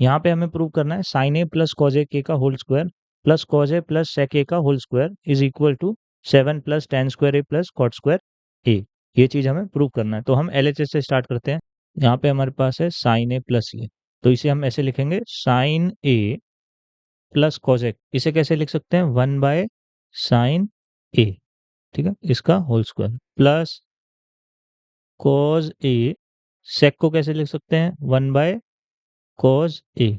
यहाँ पे हमें प्रूव करना है sine A plus cos A के का whole square plus cos A plus sec A का whole square is equal to 7 plus tan square A plus cot square A. ये चीज हमें प्रूव करना है। तो हम एलएचएस से स्टार्ट करते हैं। यहाँ पे हमारे पास है साइन ए प्लस ए, तो इसे हम ऐसे लिखेंगे साइन ए प्लस कॉज ए। इसे कैसे लिख सकते हैं, 1 बाय साइन ए, ठीक है, इसका होल स्क्वायर प्लस कॉज ए, सेक को कैसे लिख सकते हैं, 1 बाय कॉज ए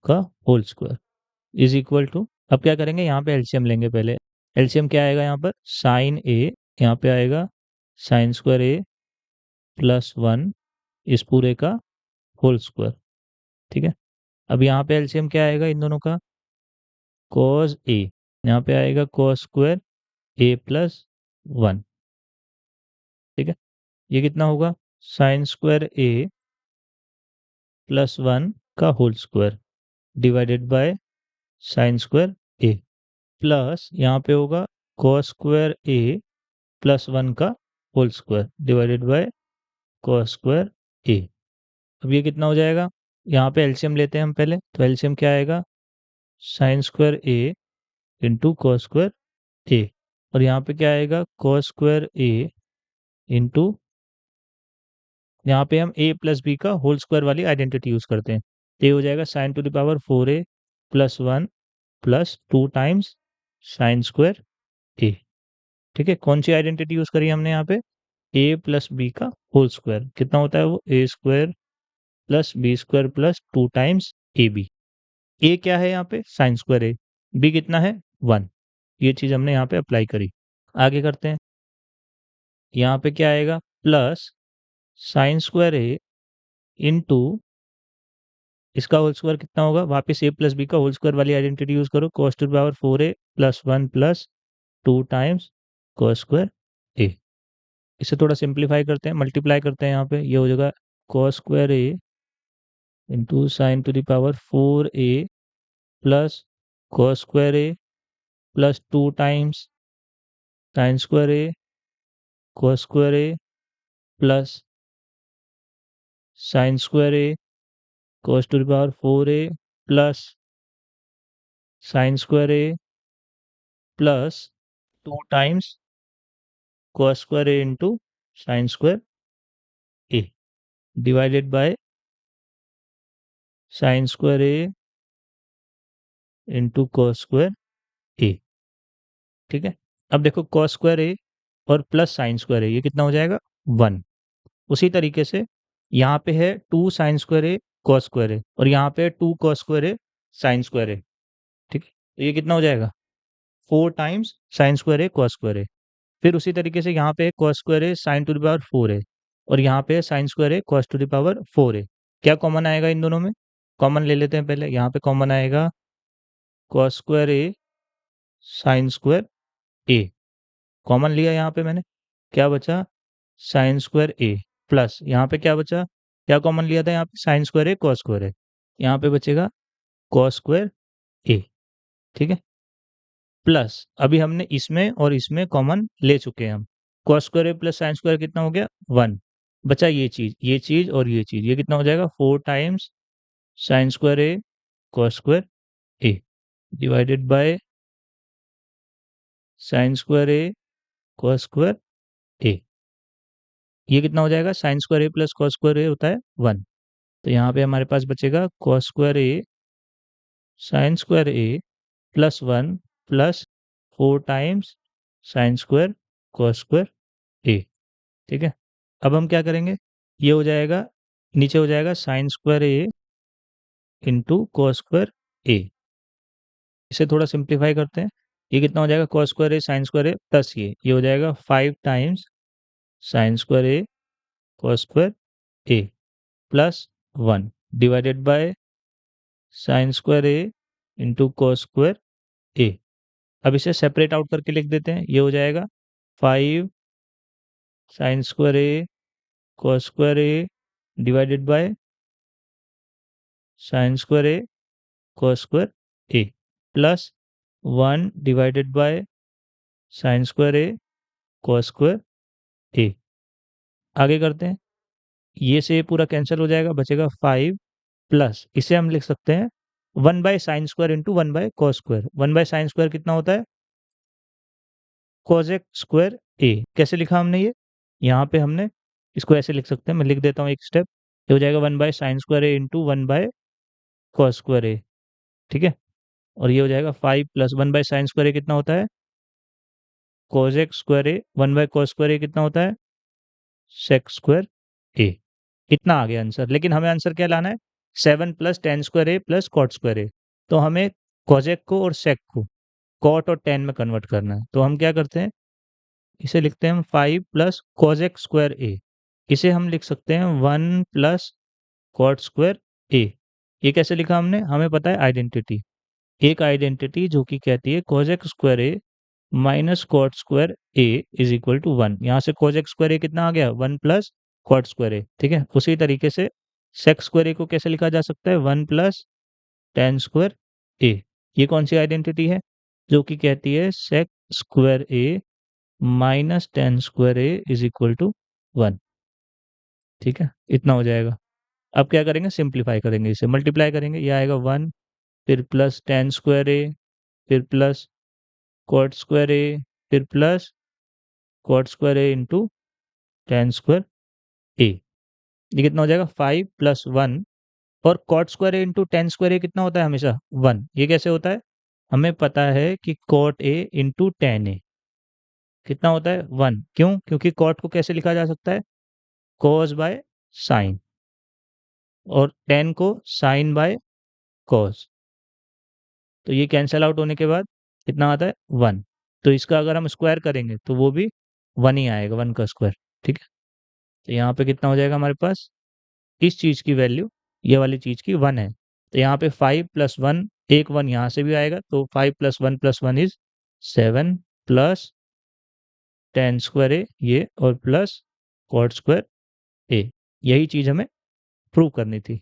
का whole square is equal to, अब क्या करेंगे, यहाँ पे एलसीएम लेंगे पहले। एलसीएम क्या आएगा यहाँ पर, साइन ए, यहाँ पे आएगा साइन स्क्वायर ए प्लस 1 इस पूरे का होल स्क्वायर, ठीक है। अब यहाँ पे एलसीएम क्या आएगा इन दोनों का, कॉज ए, यहाँ पे आएगा कॉस स्क्वायर ए प्लस 1, ठीक है। ये कितना होगा, साइन स्क्वायर ए प्लस 1 का whole square divided by sine square A plus यहाँ पे होगा कॉस स्क्वायर ए प्लस 1 का whole square divided by cos square A. अब ये कितना हो जाएगा, यहाँ पे एलसीएम लेते हैं हम पहले, तो एलसीएम क्या आएगा, sign square A into cos square A, और यहाँ पे क्या आएगा कॉस स्क्वायर ए इंटू, यहाँ पे हम ए प्लस बी का होल स्क्वायर वाली आइडेंटिटी यूज करते हैं। तो ये हो जाएगा sine to the power 4a plus 1 plus 2 times sine square A, ठीक है। कौन सी आइडेंटिटी यूज करी हमने यहाँ पे, ए प्लस बी का होल स्क्वायर, कितना होता है वो, A square plus B square plus 2 times A B. A क्या है यहाँ पे, साइन स्क्वायर ए, बी कितना है 1, ये चीज हमने यहाँ पे अप्लाई करी। आगे करते हैं, यहाँ पे क्या आएगा, plus sine square A into, इसका होल स्क्वायर कितना होगा, वापस ए प्लस बी का होल स्क्वायर वाली आइडेंटिटी यूज करो, cos to power 4a plus 1 plus 2 times cos square A. इसे थोड़ा सिंप्लीफाई करते हैं, मल्टीप्लाई करते हैं, यहाँ पे ये हो जाएगा cos square A into sine to the power 4a plus cos square A plus 2 times sine square A cos square A plus sine square A cos to the power 4a plus sine square A plus 2 times cos square A into sine square A divided by sine square A into cos square A, ठीक है। अब देखो cos square A और plus sine square A, ये कितना हो जाएगा 1। उसी तरीके से यहाँ पे है 2 sine square A cos square A और यहाँ पे 2 cos square A sine square A, ठीक है। तो ये कितना हो जाएगा 4 times sine square A cos square A. फिर उसी तरीके से यहाँ पे है cos square A sine to the power 4 A और यहाँ पे है sine square A cos to the power 4 A. क्या कॉमन आएगा इन दोनों में, कॉमन ले लेते हैं पहले। यहाँ पे कॉमन आएगा cos square A sine square A, common लिया यहाँ पे मैंने, क्या बचा साइन स्क्वायर ए प्लस यहाँ पे क्या बचा, क्या कॉमन लिया था यहाँ पे, sign square A cos square ए, यहाँ पे बचेगा cos स्क्वायर ए, ठीक है। प्लस अभी हमने इसमें और इसमें कॉमन ले चुके हैं हम, cos square A plus sine square कितना हो गया 1, बचा ये चीज और ये चीज, ये कितना हो जाएगा 4 times sine square A cos square A divided by sine square A cos square A. ये कितना हो जाएगा, sine square A plus cos square A होता है 1, तो यहाँ पे हमारे पास बचेगा cos square A sine square A plus 1 plus 4 times sine square cos square A, ठीक है। अब हम क्या करेंगे, ये हो जाएगा, नीचे हो जाएगा sine square A into cos square A, इसे थोड़ा सिंप्लीफाई करते हैं। ये कितना हो जाएगा cos square A sine square A plus ये हो जाएगा 5 times sine square A cos square A plus 1 divided by sine square A into cos square A. अब इसे सेपरेट आउट करके लिख देते हैं, ये हो जाएगा 5 sine square A cos square A divided by sine square A cos square A plus 1 divided by sine square A cos square A. आगे करते हैं, ये से ये पूरा कैंसिल हो जाएगा, बचेगा 5 प्लस इसे हम लिख सकते हैं 1/sin² इंटू 1/cos²। 1/sin² कितना होता है? cosec² a। कैसे लिखा हमने ये? यहाँ पे हमने इसको ऐसे लिख सकते हैं, मैं लिख देता हूँ एक स्टेप। ये हो जाएगा 1/sin² a into 1/cos² a, ठीक है? और ये हो जाएगा 5 प्लस 1/sin² a कितना होता है? cosec² a। 1/cos² a कितना होता है? sec² a। इतना आ गया आंसर। लेकिन हमें आंसर क्या लाना है? 7 plus tan² a plus cot² a। तो हमें cosec को और sec को cot और tan में कन्वर्ट करना है। तो हम क्या करते हैं, इसे लिखते हैं हम 5 प्लस cosec² a। इसे हम लिख सकते हैं 1 प्लस cot² a। ये कैसे लिखा हमने? हमें पता है आइडेंटिटी। एक आइडेंटिटी जो कि कहती है cosec² a minus cot² a is equal to 1। यहाँ से cosec² a कितना आ गया? 1 प्लस cot² a, ठीक है? उसी तरीके से sec² a को कैसे लिखा जा सकता है? 1 प्लस tan² a। ये कौन सी आइडेंटिटी है? जो कि कहती है sec² a minus tan² a is equal to 1, ठीक है? इतना हो जाएगा। अब क्या करेंगे? सिंप्लीफाई करेंगे, इसे मल्टीप्लाई करेंगे। ये आएगा 1, फिर प्लस tan² a, फिर प्लस cot² a, फिर plus cot² a into tan² a। ये कितना हो जाएगा? 5 प्लस 1। और cot² a into tan² a कितना होता है हमेशा? 1। ये कैसे होता है? हमें पता है कि cot a into tan a कितना होता है? 1। क्यों? क्योंकि cot को कैसे लिखा जा सकता है? cos बाय sin, और tan को sin बाय cos। तो ये कैंसल आउट होने के बाद कितना आता है? 1। तो इसका अगर हम स्क्वायर करेंगे तो वो भी 1 ही आएगा, 1 का स्क्वायर, ठीक है? तो यहाँ पे कितना हो जाएगा हमारे पास? इस चीज़ की वैल्यू, ये वाली चीज़ की 1 है। तो यहाँ पे 5 प्लस 1, एक 1 यहाँ से भी आएगा, तो 5 plus 1 is 7 plus tan² a ये, और प्लस cot² a। यही चीज़ हमें प्रूव करनी थी।